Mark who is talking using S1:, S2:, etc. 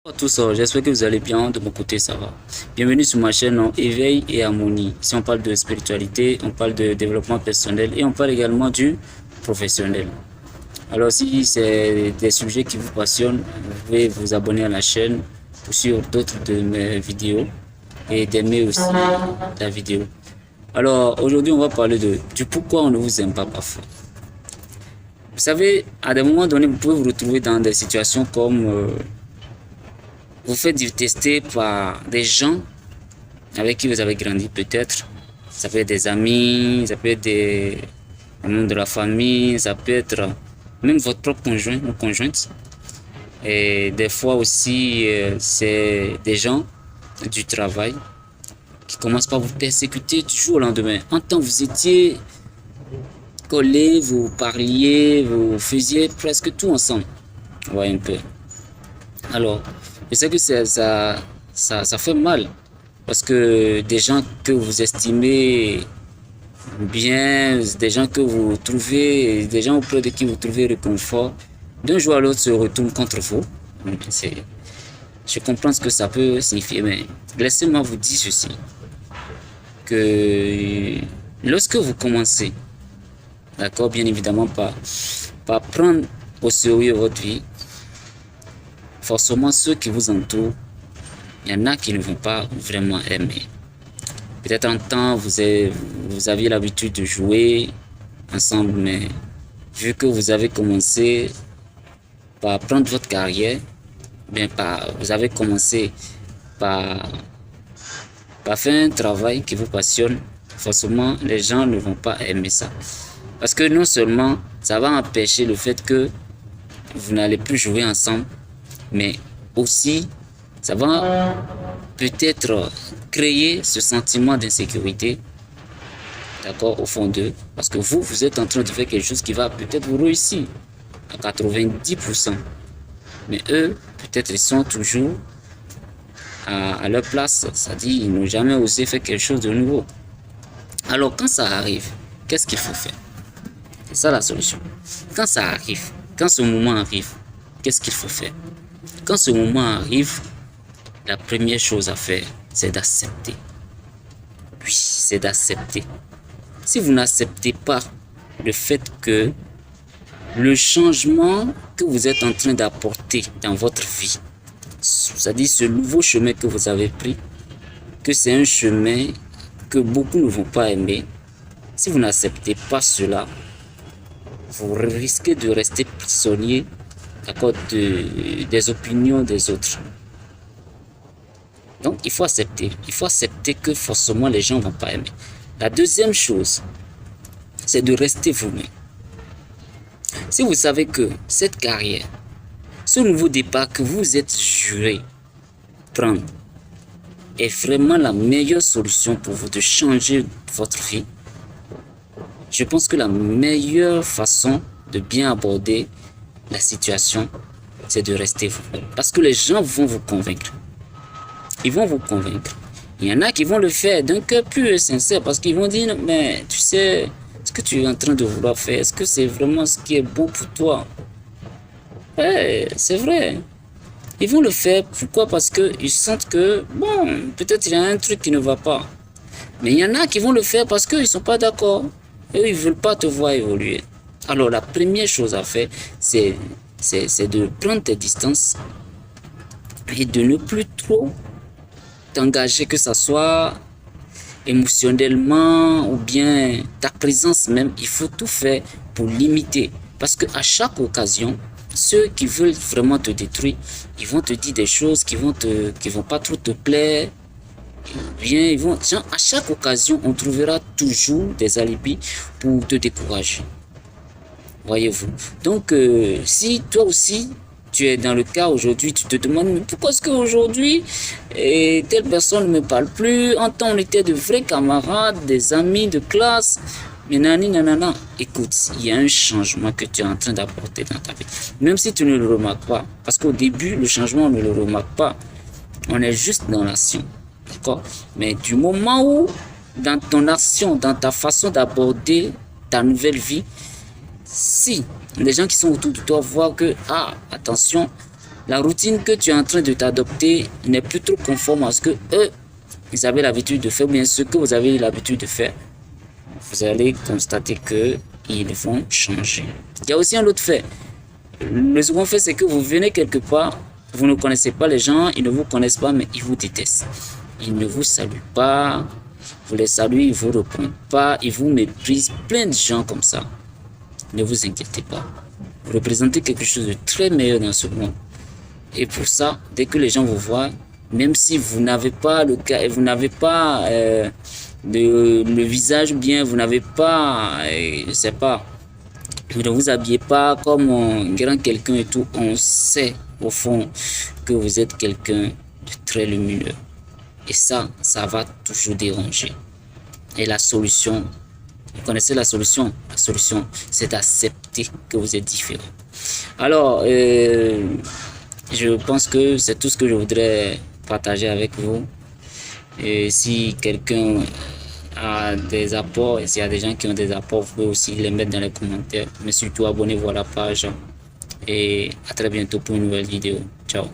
S1: Bonjour à tous, j'espère que vous allez bien, de mon côté ça va. Bienvenue sur ma chaîne Éveil et Harmonie. Si on parle de spiritualité, on parle de développement personnel et on parle également du professionnel. Alors si c'est des sujets qui vous passionnent, vous pouvez vous abonner à la chaîne pour suivre d'autres de mes vidéos et d'aimer aussi la vidéo. Alors aujourd'hui on va parler du pourquoi on ne vous aime pas parfois. Vous savez, à des moments donnés, vous pouvez vous retrouver dans des situations comme vous faites détester par des gens avec qui vous avez grandi peut-être. Ça peut être des amis, ça peut être des membres de la famille, ça peut être même votre propre conjoint ou conjointe. Et des fois aussi, c'est des gens du travail qui commencent par vous persécuter du jour au lendemain. En temps, vous étiez collés, vous parliez, vous faisiez presque tout ensemble. Ouais, un peu. Alors, je sais que ça fait mal parce que des gens que vous estimez bien, des gens que vous trouvez, des gens auprès de qui vous trouvez réconfort, d'un jour à l'autre se retournent contre vous. Je comprends ce que ça peut signifier, mais laissez-moi vous dire ceci, que lorsque vous commencez, d'accord, bien évidemment, par prendre au sérieux votre vie, forcément ceux qui vous entourent, il y en a qui ne vont pas vraiment aimer. Peut-être en temps, vous aviez l'habitude de jouer ensemble, mais vu que vous avez commencé par prendre votre carrière, vous avez commencé par faire un travail qui vous passionne, forcément les gens ne vont pas aimer ça. Parce que non seulement ça va empêcher le fait que vous n'allez plus jouer ensemble, mais aussi ça va peut-être créer ce sentiment d'insécurité, d'accord, au fond d'eux, parce que vous êtes en train de faire quelque chose qui va peut-être vous réussir à 90%, mais eux, peut-être ils sont toujours à leur place, c'est-à-dire ils n'ont jamais osé faire quelque chose de nouveau. Alors quand ça arrive, qu'est-ce qu'il faut faire? C'est ça la solution. Quand ça arrive, quand ce moment arrive, qu'est-ce qu'il faut faire? Quand ce moment arrive, la première chose à faire, c'est d'accepter. Oui, c'est d'accepter. Si vous n'acceptez pas le fait que le changement que vous êtes en train d'apporter dans votre vie, c'est-à-dire ce nouveau chemin que vous avez pris, que c'est un chemin que beaucoup ne vont pas aimer, si vous n'acceptez pas cela, vous risquez de rester prisonnier, d'accord, des opinions des autres. Donc, il faut accepter. Il faut accepter que forcément les gens ne vont pas aimer. La deuxième chose, c'est de rester vous-même. Si vous savez que cette carrière, ce nouveau départ que vous êtes juré prendre est vraiment la meilleure solution pour vous de changer votre vie, je pense que la meilleure façon de bien aborder la situation, c'est de rester vous-même. Parce que les gens vont vous convaincre. Ils vont vous convaincre. Il y en a qui vont le faire d'un cœur pur et sincère parce qu'ils vont dire, mais tu sais, ce que tu es en train de vouloir faire, est-ce que c'est vraiment ce qui est bon pour toi? Ouais, c'est vrai. Ils vont le faire. Pourquoi? Parce qu'ils sentent que, bon, peut-être il y a un truc qui ne va pas. Mais il y en a qui vont le faire parce qu'ils ne sont pas d'accord. Et ils ne veulent pas te voir évoluer. Alors la première chose à faire, c'est de prendre tes distances et de ne plus trop t'engager, que ce soit émotionnellement ou bien ta présence même. Il faut tout faire pour limiter. Parce qu'à chaque occasion, ceux qui veulent vraiment te détruire, ils vont te dire des choses qui vont pas trop te plaire. Bien, à chaque occasion, on trouvera toujours des alibis pour te décourager. Voyez-vous. Donc, si toi aussi, tu es dans le cas aujourd'hui, tu te demandes, mais pourquoi est-ce qu'aujourd'hui, telle personne ne me parle plus? En temps, on était de vrais camarades, des amis de classe. Mais nanana, écoute, il y a un changement que tu es en train d'apporter dans ta vie. Même si tu ne le remarques pas. Parce qu'au début, le changement, on ne le remarque pas. On est juste dans l'action. D'accord? Mais du moment où, dans ton action, dans ta façon d'aborder ta nouvelle vie, si les gens qui sont autour de toi voient que, ah, attention, la routine que tu es en train de t'adopter n'est plus trop conforme à ce que eux, ils avaient l'habitude de faire, ou bien ce que vous avez l'habitude de faire, vous allez constater que ils vont changer. Il y a aussi un autre fait. Le second fait, c'est que vous venez quelque part, vous ne connaissez pas les gens, ils ne vous connaissent pas, mais ils vous détestent. Ils ne vous saluent pas, vous les saluez, ils ne vous répondent pas, ils vous méprisent, plein de gens comme ça. Ne vous inquiétez pas. Vous représentez quelque chose de très meilleur dans ce monde. Et pour ça, dès que les gens vous voient, même si vous n'avez pas vous n'avez pas le visage bien, vous n'avez pas, je sais pas, vous ne vous habillez pas comme un grand quelqu'un et tout, on sait au fond que vous êtes quelqu'un de très lumineux. Et ça va toujours déranger. Et la solution, vous connaissez la solution? La solution, c'est d'accepter que vous êtes différent. Alors, je pense que c'est tout ce que je voudrais partager avec vous. Et si quelqu'un a des apports, et s'il y a des gens qui ont des apports, vous pouvez aussi les mettre dans les commentaires. Mais surtout, abonnez-vous à la page. Et à très bientôt pour une nouvelle vidéo. Ciao.